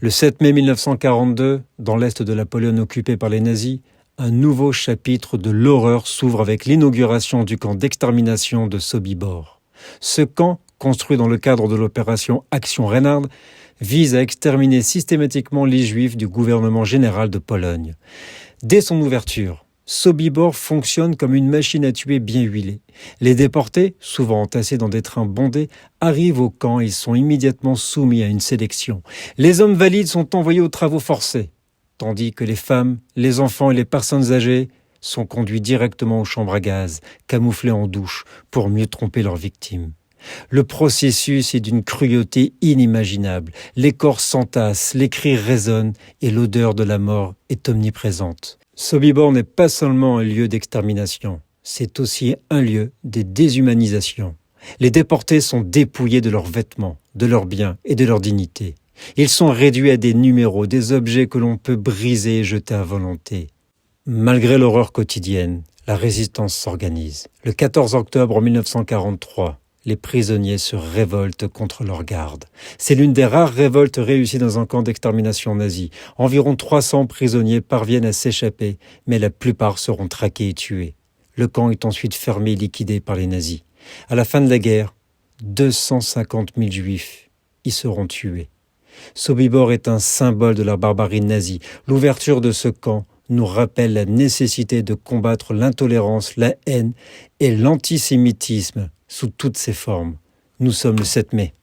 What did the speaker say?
Le 7 mai 1942, dans l'est de la Pologne occupée par les nazis, un nouveau chapitre de l'horreur s'ouvre avec l'inauguration du camp d'extermination de Sobibor. Ce camp, construit dans le cadre de l'opération Action Reinhard, vise à exterminer systématiquement les Juifs du gouvernement général de Pologne. Dès son ouverture, Sobibor fonctionne comme une machine à tuer bien huilée. Les déportés, souvent entassés dans des trains bondés, arrivent au camp et sont immédiatement soumis à une sélection. Les hommes valides sont envoyés aux travaux forcés, tandis que les femmes, les enfants et les personnes âgées sont conduits directement aux chambres à gaz, camouflées en douche, pour mieux tromper leurs victimes. Le processus est d'une cruauté inimaginable. Les corps s'entassent, les cris résonnent et l'odeur de la mort est omniprésente. Sobibor n'est pas seulement un lieu d'extermination, c'est aussi un lieu de déshumanisation. Les déportés sont dépouillés de leurs vêtements, de leurs biens et de leur dignité. Ils sont réduits à des numéros, des objets que l'on peut briser et jeter à volonté. Malgré l'horreur quotidienne, la résistance s'organise. Le 14 octobre 1943, les prisonniers se révoltent contre leurs gardes. C'est l'une des rares révoltes réussies dans un camp d'extermination nazi. Environ 300 prisonniers parviennent à s'échapper, mais la plupart seront traqués et tués. Le camp est ensuite fermé et liquidé par les nazis. À la fin de la guerre, 250 000 juifs y seront tués. Sobibor est un symbole de la barbarie nazie. L'ouverture de ce camp nous rappelle la nécessité de combattre l'intolérance, la haine et l'antisémitisme sous toutes ses formes. Nous sommes le 7 mai.